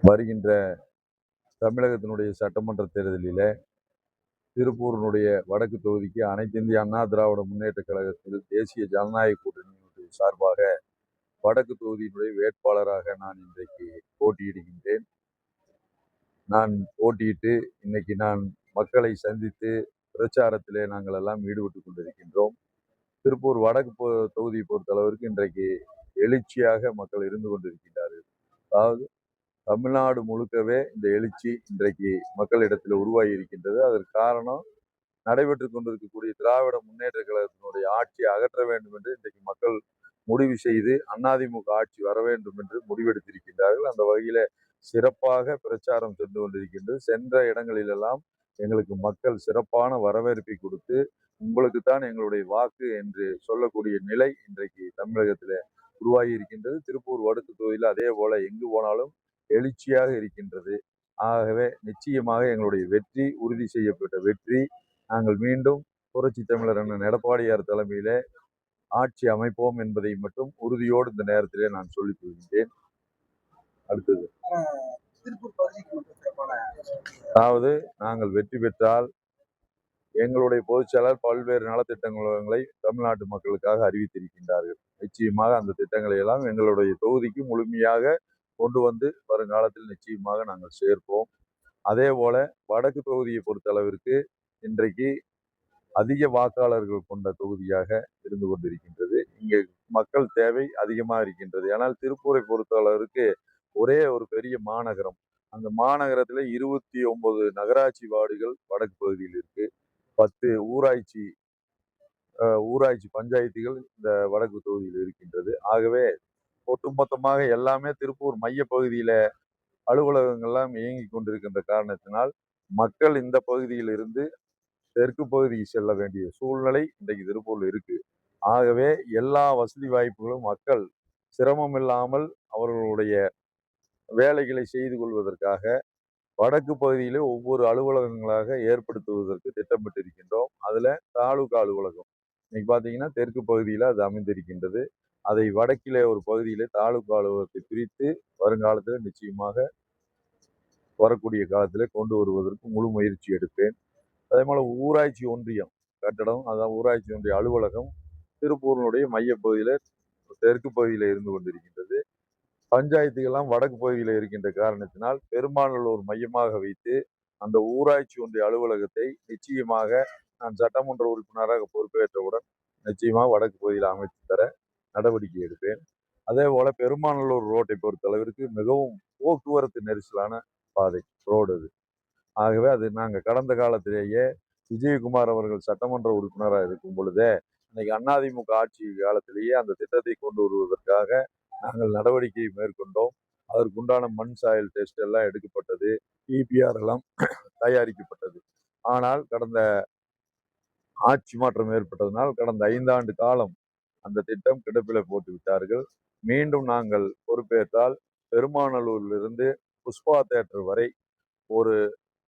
வருகின்ற தமிழகத்தினுடைய சட்டமன்ற தேர்தலில் திருப்பூரினுடைய வடக்கு தொகுதிக்கு அனைத்து இந்திய அண்ணா திராவிட முன்னேற்ற கழகத்தில் தேசிய ஜனநாயக கூட்டணியினுடைய சார்பாக வடக்கு தொகுதியினுடைய வேட்பாளராக நான் இன்றைக்கு போட்டியிடுகின்றேன். நான் போட்டியிட்டு இன்னைக்கு நான் மக்களை சந்தித்து பிரச்சாரத்திலே நாங்கள் எல்லாம் ஈடுபட்டுக் கொண்டிருக்கின்றோம். திருப்பூர் வடக்கு தொகுதியை பொறுத்தளவிற்கு இன்றைக்கு எழுச்சியாக மக்கள் இருந்து கொண்டிருக்கின்றார்கள். அதாவது தமிழ்நாடு முழுக்கவே இந்த எழுச்சி இன்றைக்கு மக்களிடத்தில் உருவாகி இருக்கின்றது. அதற்கு காரணம் நடைபெற்றுக் கொண்டிருக்கக்கூடிய திராவிட முன்னேற்ற கழகத்தினுடைய ஆட்சியை அகற்ற வேண்டும் என்று இன்றைக்கு மக்கள் முடிவு செய்து அதிமுக ஆட்சி வர வேண்டும் என்று முடிவெடுத்திருக்கின்றார்கள். அந்த வகையில சிறப்பாக பிரச்சாரம் சென்று கொண்டிருக்கின்றது. சென்ற இடங்களிலெல்லாம் எங்களுக்கு மக்கள் சிறப்பான வரவேற்பை கொடுத்து உங்களுக்கு தான் எங்களுடைய வாக்கு என்று சொல்லக்கூடிய நிலை இன்றைக்கு தமிழகத்தில் உருவாகி இருக்கின்றது. திருப்பூர் வடக்கு தொகுதியில் அதே போல எங்கு போனாலும் எழுச்சியாக இருக்கின்றது. ஆகவே நிச்சயமாக எங்களுடைய வெற்றி உறுதி செய்யப்பட்ட வெற்றி. நாங்கள் மீண்டும் புரட்சி தமிழர் அண்ணன் எடப்பாடியார் தலைமையில ஆட்சி அமைப்போம் என்பதை மட்டும் உறுதியோடு இந்த நேரத்திலே நான் சொல்லிக் கொள்கின்றேன். அடுத்தது, அதாவது நாங்கள் வெற்றி பெற்றால் எங்களுடைய பொதுச்செயலாளர் பல்வேறு நலத்திட்டங்களை தமிழ்நாட்டு மக்களுக்காக அறிவித்திருக்கின்றார்கள். நிச்சயமாக அந்த திட்டங்களை எல்லாம் எங்களுடைய தொகுதிக்கு முழுமையாக கொண்டு வந்து வருங்காலத்தில் நிச்சயமாக நாங்கள் சேர்ப்போம். அதே போல வடக்கு தொகுதியை பொறுத்த அளவிற்கு இன்றைக்கு அதிக வாக்காளர்கள் கொண்ட தொகுதியாக இருந்து கொண்டிருக்கின்றது. இங்கே மக்கள் தேவை அதிகமாக இருக்கின்றது. ஆனால் திருப்பூரை பொறுத்த அளவிற்கு ஒரே ஒரு பெரிய மாநகரம். அந்த மாநகரத்தில் 29 நகராட்சி வார்டுகள் வடக்கு பகுதியில் இருக்கு. 10 ஊராட்சி பஞ்சாயத்துகள் இந்த வடக்கு தொகுதியில் இருக்கின்றது. ஆகவே ஒட்டுமொத்தமாக எல்லாமே திருப்பூர் மைய பகுதியில அலுவலகங்கள்லாம் இயங்கி கொண்டிருக்கின்ற காரணத்தினால் மக்கள் இந்த பகுதியில் இருந்து தெற்கு பகுதிக்கு செல்ல வேண்டிய சூழ்நிலை இன்றைக்கு திருப்பூர்ல இருக்கு. ஆகவே எல்லா வசதி வாய்ப்புகளும் மக்கள் சிரமம் இல்லாமல் அவர்களுடைய வேலைகளை செய்து கொள்வதற்காக வடக்கு பகுதியிலே ஒவ்வொரு அலுவலகங்களாக ஏற்படுத்துவதற்கு திட்டமிட்டிருக்கின்றோம். அதுல தாலுகா அலுவலகம் இன்னைக்கு பாத்தீங்கன்னா தெற்கு பகுதியில அது அமைந்திருக்கின்றது. அதை வடக்கிலே ஒரு பகுதியிலே தாலுகா அலுவலகத்தை பிரித்து வருங்காலத்தில் நிச்சயமாக வரக்கூடிய காலத்திலே கொண்டு வருவதற்கு முழு முயற்சி எடுப்பேன். அதே போல ஊராட்சி ஒன்றியம் கட்டடம், அதாவது ஊராட்சி ஒன்றிய அலுவலகம் திருப்பூரினுடைய மையப்பகுதியில தெற்கு பகுதியில இருந்து கொண்டிருக்கின்றது. பஞ்சாயத்துகள்லாம் வடக்கு பகுதியில் இருக்கின்ற காரணத்தினால் பெரும்பாலானோர் மையமாக வைத்து அந்த ஊராட்சி ஒன்றிய அலுவலகத்தை நிச்சயமாக நான் சட்டமன்ற உறுப்பினராக பொறுப்பேற்றவுடன் நிச்சயமாக வடக்கு பகுதியில் அமைத்து தர நடவடிக்கை எடுப்பேன். அதே போல பெருமாநல்லூர் ரோட்டை பொறுத்தளவிற்கு மிகவும் போக்குவரத்து நெரிசலான பாதை ரோடு அது. ஆகவே அது நாங்கள் கடந்த காலத்திலேயே விஜயகுமார் அவர்கள் சட்டமன்ற உறுப்பினராக இருக்கும் பொழுதே இன்னைக்கு அதிமுக ஆட்சி காலத்திலேயே அந்த திட்டத்தை கொண்டு வருவதற்காக நாங்கள் நடவடிக்கை மேற்கொண்டோம். அதற்குண்டான மண் சாயல் டெஸ்ட் எல்லாம் எடுக்கப்பட்டது, பிபிஆர் எல்லாம் தயாரிக்கப்பட்டது. ஆனால் கடந்த ஆட்சி மாற்றம் ஏற்பட்டதனால் கடந்த 5 ஆண்டு காலம் அந்த திட்டம் கிடப்பில போட்டு விட்டார்கள். மீண்டும் நாங்கள் பொறுப்பேற்றால் பெருமாநல்லூரிலிருந்து புஷ்பா தேட்டர் வரை ஒரு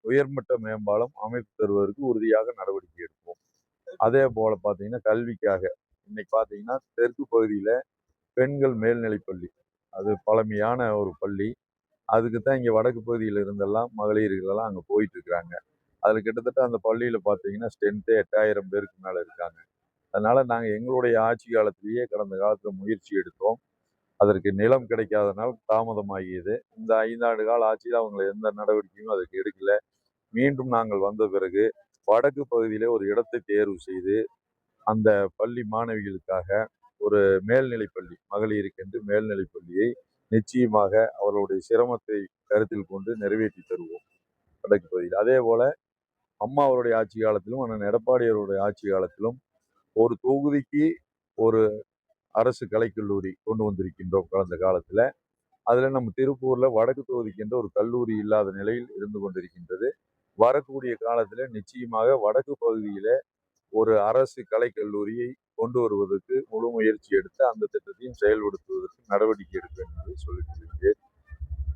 உயர்மட்ட மேம்பாலம் அமைத்து தருவதற்கு உறுதியாக நடவடிக்கை எடுப்போம். அதே போல பாத்தீங்கன்னா கல்விக்காக இன்னைக்கு பாத்தீங்கன்னா தெற்கு பகுதியில பெண்கள் மேல்நிலைப்பள்ளி, அது பழமையான ஒரு பள்ளி. அதுக்கு தான் இங்கே வடக்கு பகுதியில் இருந்தெல்லாம் மகளிர்களெல்லாம் அங்கே போயிட்டு இருக்கிறாங்க. அதில் கிட்டத்தட்ட அந்த பள்ளியில் பார்த்தீங்கன்னா ஸ்ட்ரென்த்தே 8000 பேருக்கு மேலே இருக்காங்க. அதனால நாங்கள் எங்களுடைய ஆட்சி காலத்திலேயே கடந்த காலத்தில் முயற்சி எடுத்தோம். அதற்கு நிலம் கிடைக்காதனால் தாமதமாகியது. இந்த 5 ஆண்டு கால ஆட்சியில் அவங்க எந்த நடவடிக்கையும் அதுக்கு எடுக்கல. மீண்டும் நாங்கள் வந்த பிறகு வடக்கு பகுதியிலே ஒரு இடத்தை தேர்வு செய்து அந்த பள்ளி மாணவிகளுக்காக ஒரு மேல்நிலைப்பள்ளி, மகளிருக்கென்று மேல்நிலைப்பள்ளியை நிச்சயமாக அவர்களுடைய சிரமத்தை கருத்தில் கொண்டு நிறைவேற்றி தருவோம் வடக்கு பகுதியில். அதே போல அம்மா அவருடைய ஆட்சி காலத்திலும் அண்ணன் எடப்பாடி அவருடைய ஆட்சி காலத்திலும் ஒரு தொகுதிக்கு ஒரு அரசு கலைக்கல்லூரி கொண்டு வந்திருக்கின்றோம் கடந்த காலத்துல. அதுல நம்ம திருப்பூர்ல வடக்கு தொகுதிக்கு என்ற ஒரு கல்லூரி இல்லாத நிலையில் இருந்து கொண்டிருக்கின்றது. வரக்கூடிய காலத்துல நிச்சயமாக வடக்கு பகுதியில ஒரு அரசு கலைக்கல்லூரியை கொண்டு வருவதற்கு முழு முயற்சி எடுத்து அந்த திட்டத்தையும் செயல்படுத்துவதற்கு நடவடிக்கை எடுப்பேன் என்று சொல்லிக் கொள்கிறேன்.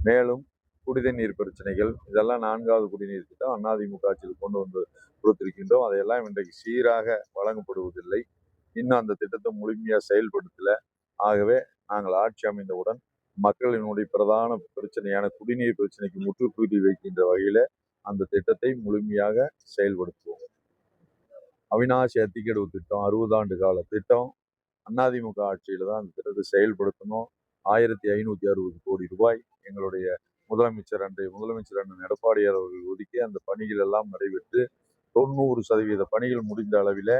மேலும் குடிநீர் பிரச்சனைகள் இதெல்லாம் 4வது குடிநீர் திட்டம் அதிமுக ஆட்சியில் கொண்டு வந்து கொடுத்திருக்கின்றோம். அதையெல்லாம் இன்றைக்கு சீராக வழங்கப்படுவதில்லை. இன்னும் அந்த திட்டத்தை முழுமையாக செயல்படுத்தல. ஆகவே நாங்கள் ஆட்சி அமைந்தவுடன் மக்களினுடைய பிரதான பிரச்சனையான குடிநீர் பிரச்சனைக்கு முற்றுப்புள்ளி வைக்கின்ற வகையில அந்த திட்டத்தை முழுமையாக செயல்படுத்துவோம். அவிநாசி அத்திக்கடவு திட்டம் 60 ஆண்டு கால திட்டம். அதிமுக ஆட்சியில தான் அந்த திட்டத்தை செயல்படுத்தணும். 1560 கோடி ரூபாய் எங்களுடைய அன்றைய முதலமைச்சர் அண்ணன் எடப்பாடியார் அவர்கள் ஒதுக்கி அந்த பணிகள் எல்லாம் நடைபெற்று 90% பணிகள் முடிந்த அளவில்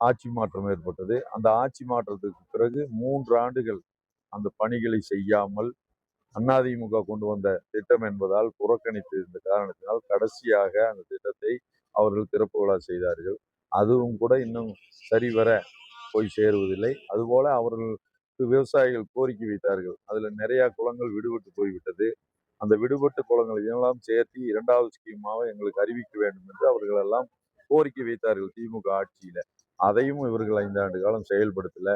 ஆட்சி மாற்றம் ஏற்பட்டது. அந்த ஆட்சி மாற்றத்துக்கு பிறகு 3 ஆண்டுகள் அந்த பணிகளை செய்யாமல் அதிமுக கொண்டு வந்த திட்டம் என்பதால் புறக்கணித்து இருந்த காரணத்தினால் கடைசியாக அந்த திட்டத்தை அவர்கள் திறப்பு விழா செய்தார்கள். அதுவும் கூட இன்னும் சரிவர போய் சேருவதில்லை. அதுபோல அவர்களுக்கு விவசாயிகள் கோரிக்கை வைத்தார்கள். அதுல நிறைய குளங்கள் விடுபட்டு போய்விட்டது. அந்த விடுபட்ட குளங்களை எல்லாம் சேர்த்து 2வது ஸ்கீமாக எங்களுக்கு அறிவிக்க வேண்டும் என்று அவர்கள் எல்லாம் கோரிக்கை வைத்தார்கள் திமுக ஆட்சியில. அதையும் இவர்கள் 5 ஆண்டு காலம் செயல்படுத்தல.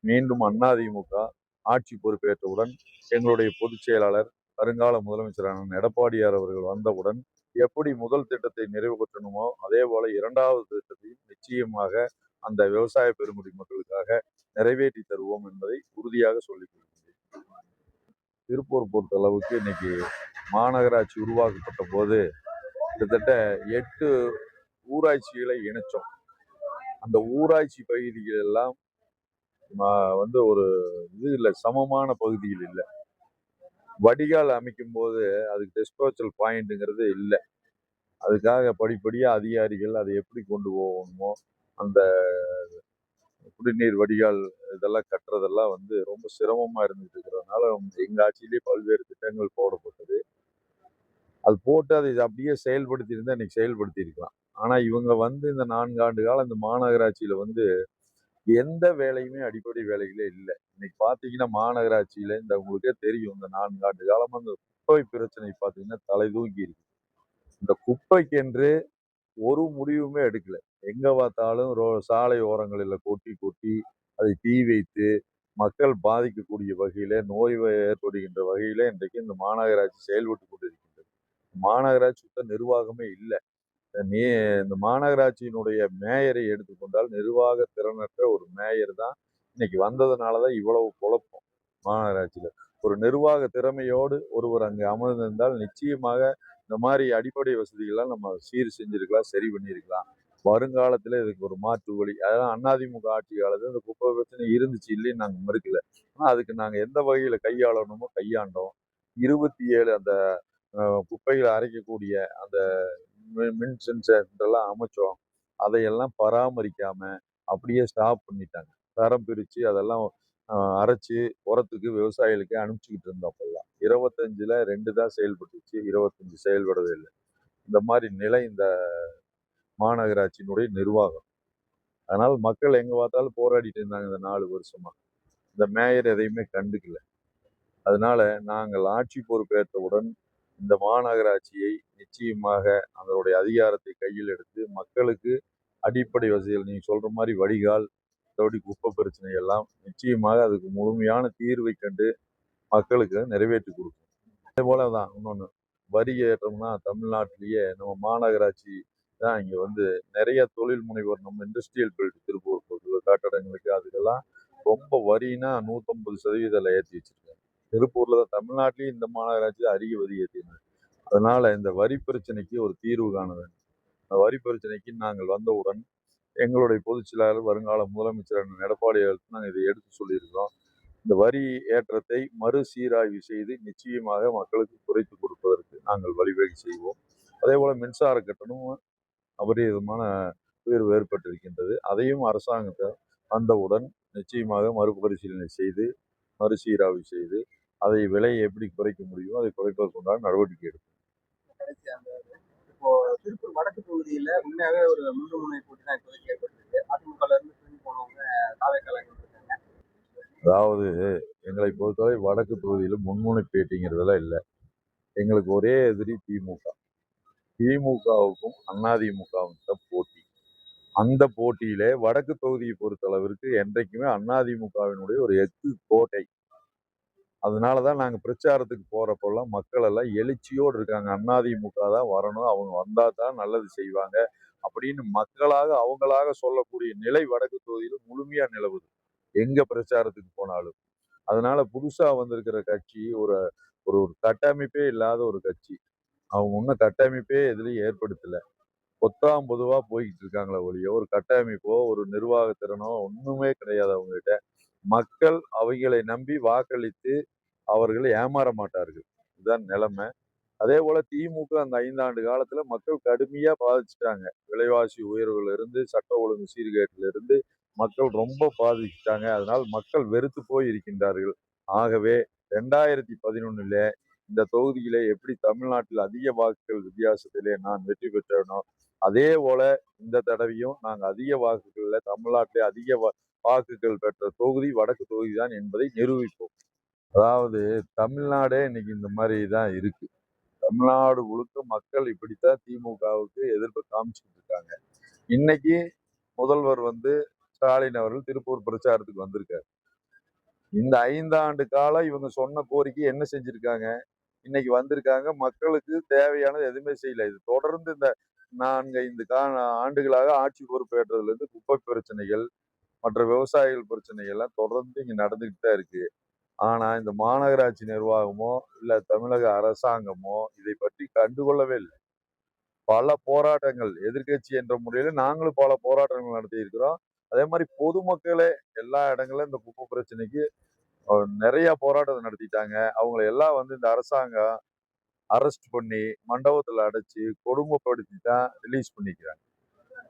மீண்டும் அதிமுக ஆட்சி பொறுப்பேற்றவுடன் எங்களுடைய பொதுச் செயலாளர் வருங்கால முதலமைச்சரான எடப்பாடியார் அவர்கள் வந்தவுடன் எப்படி முதல் திட்டத்தை நிறைவேற்றணுமோ அதே போல 2வது திட்டத்தையும் நிச்சயமாக அந்த விவசாய பெருங்குடி மக்களுக்காக நிறைவேற்றி தருவோம் என்பதை உறுதியாக சொல்லிக் கொள்கிறேன். திருப்பூர் பொறுத்த அளவுக்கு இன்னைக்கு மாநகராட்சி உருவாக்கப்பட்ட போது கிட்டத்தட்ட 8 ஊராட்சிகளை இணைச்சோம். அந்த ஊராட்சி பகுதிகள் எல்லாம் ஒரு இது இல்லை, சமமான பகுதிகள் இல்லை. வடிகால் அமைக்கும் போது அதுக்கு டிஸ்போசல் பாயிண்ட்ங்கிறது இல்லை. அதுக்காக படிப்படியா அதிகாரிகள் அதை எப்படி கொண்டு போகணுமோ அந்த குடிநீர் வடிகால் இதெல்லாம் கட்டுறதெல்லாம் ரொம்ப சிரமமா இருந்துட்டு இருக்கிறதுனால எங்க ஆட்சியிலேயே பல்வேறு திட்டங்கள் போடப்பட்டது. அது போட்டு அதை அப்படியே செயல்படுத்தி இருந்தா இன்னைக்கு செயல்படுத்தி இருக்கலாம். ஆனா இவங்க இந்த 4 ஆண்டு காலம் இந்த மாநகராட்சியில எந்த வேலையுமே அடிப்படை வேலைகளே இல்லை. இன்னைக்கு பாத்தீங்கன்னா மாநகராட்சியில உங்களுக்கே தெரியும், இந்த 4 ஆண்டு காலமா இந்த குப்பை பிரச்சனை பாத்தீங்கன்னா தலை தூக்கி இருக்கு. இந்த குப்பைக்கென்று ஒரு முடிவுமே எடுக்கல. எங்க பார்த்தாலும் சாலை ஓரங்களில் கொட்டி கொட்டி அதை தீ வைத்து மக்கள் பாதிக்கக்கூடிய வகையில நோய் ஏற்படுகின்ற வகையில இன்றைக்கு இந்த மாநகராட்சி செயல்பட்டு கொண்டிருக்கின்றது. மாநகராட்சி சுத்த நிர்வாகமே இல்லை. இந்த மாநகராட்சியினுடைய மேயரை எடுத்துக்கொண்டால் நிர்வாக திறனற்ற ஒரு மேயர் தான் இன்னைக்கு வந்ததுனாலதான் இவ்வளவு குழப்பம். மாநகராட்சியில ஒரு நிர்வாக திறமையோடு ஒருவர் அங்கு அமர்ந்திருந்தால் நிச்சயமாக இந்த மாதிரி அடிப்படை வசதிகள்லாம் நம்ம சீர் செஞ்சிருக்கலாம், சரி பண்ணியிருக்கலாம். வருங்காலத்துல இதுக்கு ஒரு மாற்று வழி, அதான் அதிமுக ஆட்சி காலத்துல இந்த குப்பை பிரச்சனை இருந்துச்சு, இல்லைன்னு நாங்க மறுக்கல. ஆனா அதுக்கு நாங்க எந்த வகையில கையாளணுமோ கையாண்டோம். 27 அந்த குப்பைகளை அரைக்கக்கூடிய அந்த மின் சென்டர்லாம் அமைச்சோம். அதையெல்லாம் பராமரிக்காம அப்படியே ஸ்டாப் பண்ணிட்டாங்க. தரம் பிரிச்சு அதெல்லாம் அரைச்சு உரத்துக்கு விவசாயிகளுக்கு அனுப்பிச்சுக்கிட்டு இருந்தோம். 25ல் 2 தான் செயல்பட்டுச்சு, 25 செயல்படவே இல்லை. இந்த மாதிரி நிலை இந்த மாநகராட்சியினுடைய நிர்வாகம். அதனால மக்கள் எங்க பார்த்தாலும் போராடிட்டு இருந்தாங்க இந்த 4 வருஷமா. இந்த மேயர் எதையுமே கண்டுக்கல. அதனால நாங்கள் ஆட்சி பொறுப்பேற்றவுடன் இந்த மாநகராட்சியை நிச்சயமாக அதனுடைய அதிகாரத்தை கையில் எடுத்து மக்களுக்கு அடிப்படை வசதிகள், நீங்க சொல்ற மாதிரி வடிகால், குப்பை பிரச்சனை எல்லாம் நிச்சயமாக அதுக்கு முழுமையான தீர்வை கண்டு மக்களுக்கு நிறைவேற்றி கொடுக்கும். அதே போலதான் இன்னொன்னு, வரி ஏற்றம்னா தமிழ்நாட்டிலேயே நம்ம மாநகராட்சி தான் இங்க நிறைய தொழில் முனைவோர், நம்ம இண்டஸ்ட்ரியல் பெல்ட் திருப்பூர் கட்டடங்களுக்கு அதுக்கெல்லாம் ரொம்ப வரினா 150% ஏற்றி வச்சிருக்காங்க. திருப்பூர்ல தான், தமிழ்நாட்டிலேயே இந்த மாநகராட்சி தான் அதிக வரி ஏற்றினாங்க. அதனால இந்த வரி பிரச்சனைக்கு ஒரு தீர்வு காண வேண்டும். இந்த வரி பிரச்சனைக்கு நாங்கள் வந்தவுடன் எங்களுடைய பொதுச் செயலாளர் வருங்கால முதலமைச்சர் எடப்பாடியாருக்கு நாங்கள் இதை எடுத்து சொல்லியிருக்கிறோம். இந்த வரி ஏற்றத்தை மறுசீராய்வு செய்து நிச்சயமாக மக்களுக்கு குறைத்து கொடுப்பதற்கு நாங்கள் வழிவகை செய்வோம். அதே போல மின்சார கட்டணமும் அபரிதமான உயர்வு ஏற்பட்டிருக்கின்றது. அதையும் அரசாங்கத்தை வந்தவுடன் நிச்சயமாக மறுபரிசீலனை செய்து மறுசீராய்வு செய்து அதை விலையை எப்படி குறைக்க முடியுமோ அதை குறைப்பதற்குண்டான நடவடிக்கை எடுக்கும். இப்போ திருப்பூர் வடக்கு தொகுதியில உண்மையாவே ஒரு முன்னுமுனை போட்டி தான் இப்போதைக்கு ஏற்பட்டிருக்கு. அதிமுகல இருந்து பிரிஞ்சு போனவங்க தாவேக்கால இருக்காங்க. அதாவது எங்களை பொறுத்தவரை வடக்கு தொகுதியில முன்முனை பேட்டிங்கிறதெல்லாம் இல்லை. எங்களுக்கு ஒரே எதிரி திமுக. திமுகவுக்கும் அதிமுகவுக்கும் தான் போட்டி. அந்த போட்டியிலே வடக்கு தொகுதியை பொறுத்த அளவிற்கு என்றைக்குமே அதிமுகவினுடைய ஒரு எஃகு கோட்டை. அதனாலதான் நாங்க பிரச்சாரத்துக்கு போறப்பெல்லாம் மக்கள் எல்லாம் எழுச்சியோடு இருக்காங்க. அதிமுக தான் வரணும், அவங்க வந்தா தான் நல்லது செய்வாங்க அப்படின்னு மக்களாக அவங்களாக சொல்லக்கூடிய நிலை வடக்கு தொகுதியில முழுமையா நிலவுது எங்க பிரச்சாரத்துக்கு போனாலும். அதனால புதுசா வந்திருக்கிற கட்சி ஒரு ஒரு ஒரு கட்டமைப்பே இல்லாத ஒரு கட்சி. அவங்க இன்னும் கட்டமைப்பே எதுலயும் ஏற்படுத்தல. பொத்தாம் பொதுவா போய்கிட்டு இருக்காங்களே ஒழிய, ஒரு கட்டமைப்போ, ஒரு நிர்வாக திறனோ ஒண்ணுமே கிடையாது அவங்ககிட்ட. மக்கள் அவைகளை நம்பி வாக்களித்து அவர்கள் ஏமாற மாட்டார்கள். இதுதான் நிலைமை. அதே போல திமுக அந்த 5 ஆண்டு காலத்துல மக்கள் கடுமையா பாதிச்சுட்டாங்க. விலைவாசி உயர்வுல இருந்து, சட்ட ஒழுங்கு சீர்கேட்டில இருந்து மக்கள் ரொம்ப பாதிச்சுட்டாங்க. அதனால் மக்கள் வெறுத்து போய் இருக்கின்றார்கள். ஆகவே 2011ல இந்த தொகுதியிலே எப்படி தமிழ்நாட்டில் அதிக வாக்குகள் வித்தியாசத்திலே நான் வெற்றி பெற்றேனோ, அதே போல இந்த தடவையும் நாங்க அதிக வாக்குகள்ல தமிழ்நாட்டிலே அதிக வாக்குகள் பெற்ற தொகுதி வடக்கு தொகுதி தான் என்பதை நிரூபிப்போம். அதாவது தமிழ்நாடே இன்னைக்கு இந்த மாதிரி தான் இருக்கு. தமிழ்நாடு முழுக்க மக்கள் இப்படித்தான் திமுகவுக்கு எதிர்ப்பு காமிச்சுட்டு இருக்காங்க. இன்னைக்கு முதல்வர் ஸ்டாலின் அவர்கள் திருப்பூர் பிரச்சாரத்துக்கு வந்திருக்காரு. இந்த 5 ஆண்டு காலம் இவங்க சொன்ன கோரிக்கை என்ன செஞ்சிருக்காங்க? இன்னைக்கு வந்திருக்காங்க. மக்களுக்கு தேவையானது எதுவுமே செய்யல. இது தொடர்ந்து இந்த 4, 5 ஆண்டுகளாக ஆட்சி பொறுப்பேற்றதுல இருந்து குப்பை பிரச்சனைகள், மற்ற விவசாயிகள் பிரச்சனைகள் எல்லாம் தொடர்ந்து இங்க நடந்துகிட்டு தான் இருக்கு. ஆனா இந்த மாநகராட்சி நிர்வாகமோ, இல்ல தமிழக அரசாங்கமோ இதை பற்றி கண்டுகொள்ளவே இல்ல. பல போராட்டங்கள் எதிர்க்கட்சி என்ற முறையில நாங்களும் பல போராட்டங்கள் நடத்தி இருக்கிறோம். அதே மாதிரி பொதுமக்களே எல்லா இடங்களிலும் இந்த குப்பை பிரச்சனைக்கு நிறைய போராட்டத்தை நடத்திட்டாங்க. அவங்களை எல்லாம் இந்த அரசாங்கம் அரெஸ்ட் பண்ணி மண்டபத்துல அடைச்சு கொடுமைப்படுத்தி தான் ரிலீஸ் பண்ணிக்கிறாங்க.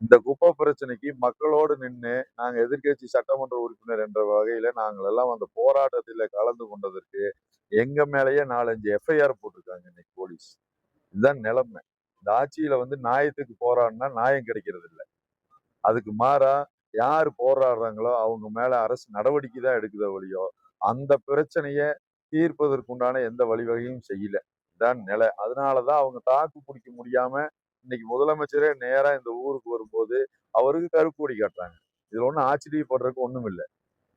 இந்த குப்பை பிரச்சனைக்கு மக்களோடு நின்று நாங்க எதிர்க்கட்சி சட்டமன்ற உறுப்பினர் என்ற வகையில நாங்கள் எல்லாம் அந்த போராட்டத்தில் கலந்து கொண்டதற்கு எங்க மேலேயே 4, 5 எஃப்ஐஆர் போட்டிருக்காங்க இன்னைக்கு போலீஸ். இதுதான் நிலைமை. இந்த ஆட்சியில நியாயத்துக்கு போராடினா நியாயம் கிடைக்கிறது இல்லை. அதுக்கு மாறா யார் போராடுறாங்களோ அவங்க மேல அரசு நடவடிக்கை தான் எடுக்குதோ ஒழியோ அந்த பிரச்சனைய தீர்ப்பதற்குண்டான எந்த வழிவகையும் செய்யல. இதான் நிலை. அதனாலதான் அவங்க தாக்கு பிடிக்க முடியாம இன்னைக்கு முதலமைச்சரே நேரா இந்த ஊருக்கு வரும்போது அவருக்கு கருப்பு கொடி காட்டுறாங்க. இதுல ஒண்ணும் ஆச்சரியப்படுறதுக்கு ஒண்ணும் இல்லை.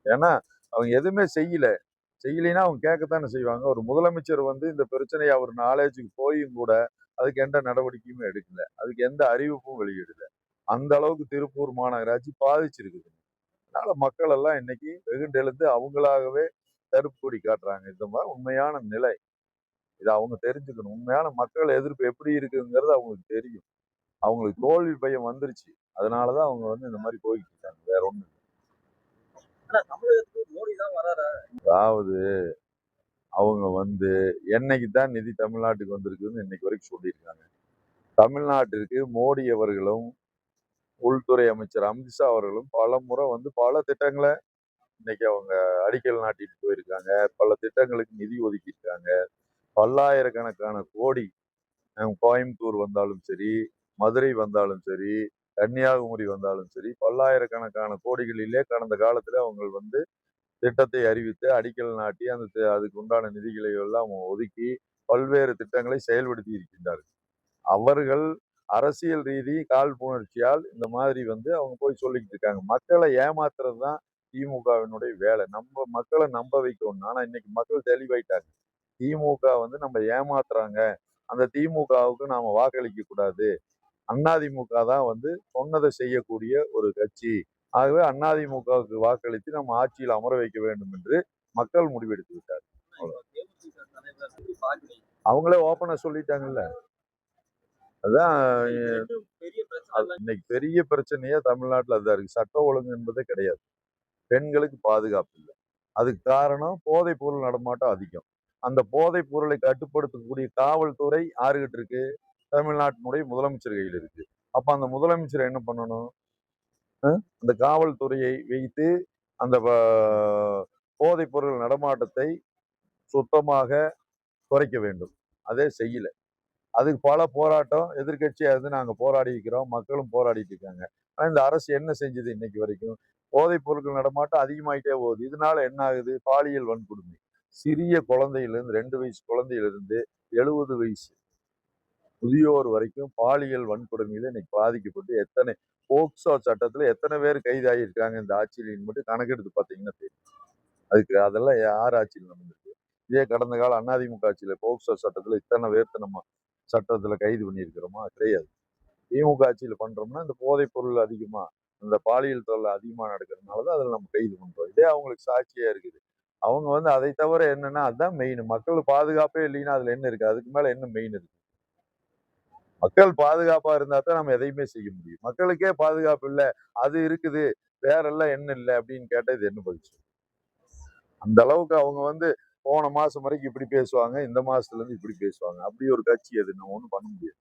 ஏன்னா அவங்க எதுவுமே செய்யலைன்னா அவங்க கேட்கத்தானே செய்வாங்க. ஒரு முதலமைச்சர் இந்த பிரச்சனையை அவர் நாலேஜுக்கு போயும் கூட அதுக்கு எந்த நடவடிக்கையுமே எடுக்கல. அதுக்கு எந்த அறிவிப்பும் வெளியிடல. அந்த அளவுக்கு திருப்பூர் மாநகராட்சி பாதிச்சிருக்குது. அதனால மக்கள் எல்லாம் இன்னைக்கு வெகுண்டெழுந்து அவங்களாகவே கருப்பு கொடி காட்டுறாங்க. இந்த மாதிரி உண்மையான நிலை. இதை அவங்க தெரிஞ்சுக்கணும். உண்மையான மக்கள் எதிர்ப்பு எப்படி இருக்குங்கிறது அவங்களுக்கு தெரியும். அவங்களுக்கு தோல்வி பயம் வந்துருச்சு. அதனாலதான் அவங்க இந்த மாதிரி போய்கிட்டு இருக்காங்க. வேற ஒண்ணு. தமிழகத்துக்கு மோடி தான் வராரா? அதாவது அவங்க என்னைக்கு தான் நிதி தமிழ்நாட்டுக்கு வந்திருக்குன்னு இன்னைக்கு வரைக்கும் சொல்லியிருக்காங்க. தமிழ்நாட்டிற்கு மோடி அவர்களும் உள்துறை அமைச்சர் அமித்ஷா அவர்களும் பல முறை பல திட்டங்களை இன்னைக்கு அவங்க அடிக்கல் நாட்டிட்டு போயிருக்காங்க. பல திட்டங்களுக்கு நிதி ஒதுக்கியிருக்காங்க. பல்லாயிரக்கணக்கான கோடி கோயம்புத்தூர் வந்தாலும் சரி, மதுரை வந்தாலும் சரி, கன்னியாகுமரி வந்தாலும் சரி, பல்லாயிரக்கணக்கான கோடிகளிலே கடந்த காலத்துல அவங்க திட்டத்தை அறிவித்து அடிக்கல் நாட்டி அதுக்கு உண்டான நிதிகளை எல்லாம் ஒதுக்கி பல்வேறு திட்டங்களை செயல்படுத்தி இருக்கின்றார்கள். அவர்கள் அரசியல் ரீதி காழ்ப்புணர்ச்சியால் இந்த மாதிரி அவங்க போய் சொல்லிக்கிட்டு இருக்காங்க. மக்களை ஏமாத்துறது தான் திமுகவினுடைய வேலை. நம்ம மக்களை நம்ப வைக்கணும். ஆனா இன்னைக்கு மக்கள் தெளிவாயிட்டாங்க. திமுக நம்ம ஏமாத்துறாங்க. அந்த திமுகவுக்கு நாம வாக்களிக்க கூடாது. அதிமுக தான் சொன்னதை செய்யக்கூடிய ஒரு கட்சி. ஆகவே அதிமுகவுக்கு வாக்களித்து நம்ம ஆட்சியில் அமர வைக்க வேண்டும் என்று மக்கள் முடிவெடுத்து விட்டார். அவங்களே ஓப்பனா சொல்லிட்டாங்கல்ல. அதான் இன்னைக்கு பெரிய பிரச்சனையா தமிழ்நாட்டுல அதுதான் இருக்கு. சட்ட ஒழுங்கு என்பதே கிடையாது. பெண்களுக்கு பாதுகாப்பு இல்லை. அதுக்கு காரணம் போதைப் பொருள் நடமாட்டம் அதிகம். அந்த போதைப் பொருளை கட்டுப்படுத்தக்கூடிய காவல்துறை யாருகிட்ட இருக்கு? தமிழ்நாட்டினுடைய முதலமைச்சர் கையில் இருக்கு. அப்ப அந்த முதலமைச்சர் என்ன பண்ணணும்? அந்த காவல்துறையை வைத்து அந்த போதைப் பொருள் நடமாட்டத்தை சுத்தமாக குறைக்க வேண்டும். அதே செய்யல. அதுக்கு பல போராட்டம் எதிர்கட்சியா நாங்க போராடி இருக்கிறோம். மக்களும் போராடிட்டு இருக்காங்க. ஆனா இந்த அரசு என்ன செஞ்சது இன்னைக்கு வரைக்கும்? போதைப் பொருட்கள் நடமாட்டம் அதிகமாயிட்டே போகுது. இதனால என்ன ஆகுது? பாலியல் வன்கொடுமை. சிறிய குழந்தையிலிருந்து 2 வயசு குழந்தையிலிருந்து 70 வயசு முதியோர் வரைக்கும் பாலியல் வன்கொடுமையில இன்னைக்கு பாதிக்கப்பட்டு எத்தனை போக்சோ சட்டத்துல எத்தனை பேர் கைதாகி இருக்காங்க இந்த ஆட்சியில் மட்டும் கணக்கெடுத்து பார்த்தீங்கன்னா தெரியும். அதெல்லாம் யார் ஆட்சியில் நடந்திருக்கு? இதே கடந்த கால அதிமுக ஆட்சியில போக்சோ சட்டத்துல இத்தனை பேர்த்த நம்ம சட்டத்துல கைது பண்ணியிருக்கிறோமா? கிடையாது. திமுக ஆட்சியில் பண்றோம்னா இந்த போதைப் பொருள் அதிகமா, இந்த பாலியல் தொல்லை அதிகமா நடக்கிறதுனாலதான் அதில் நம்ம கைது பண்றோம். இதே அவங்களுக்கு சாட்சியா இருக்குது. அவங்க வந்து அதை தவிர என்னன்னா அதுதான் மெயின். மக்கள் பாதுகாப்பே இல்லைன்னா அதுல என்ன இருக்கு? அதுக்கு மேல என்ன மெயின் இருக்கு? மக்கள் பாதுகாப்பா இருந்தா தான் நம்ம எதையுமே செய்ய முடியும். மக்களுக்கே பாதுகாப்பு இல்ல, அது இருக்குது, வேற எல்லாம் என்ன இல்ல அப்படின்னு கேட்டா இது என்ன பதில் சொல்லும்? அந்த அளவுக்கு அவங்க வந்து போன மாசம் வரைக்கும் இப்படி பேசுவாங்க, இந்த மாசத்துல இருந்து இப்படி பேசுவாங்க. அப்படி ஒரு கட்சி அது நம்ம ஒண்ணும் பண்ண முடியாது.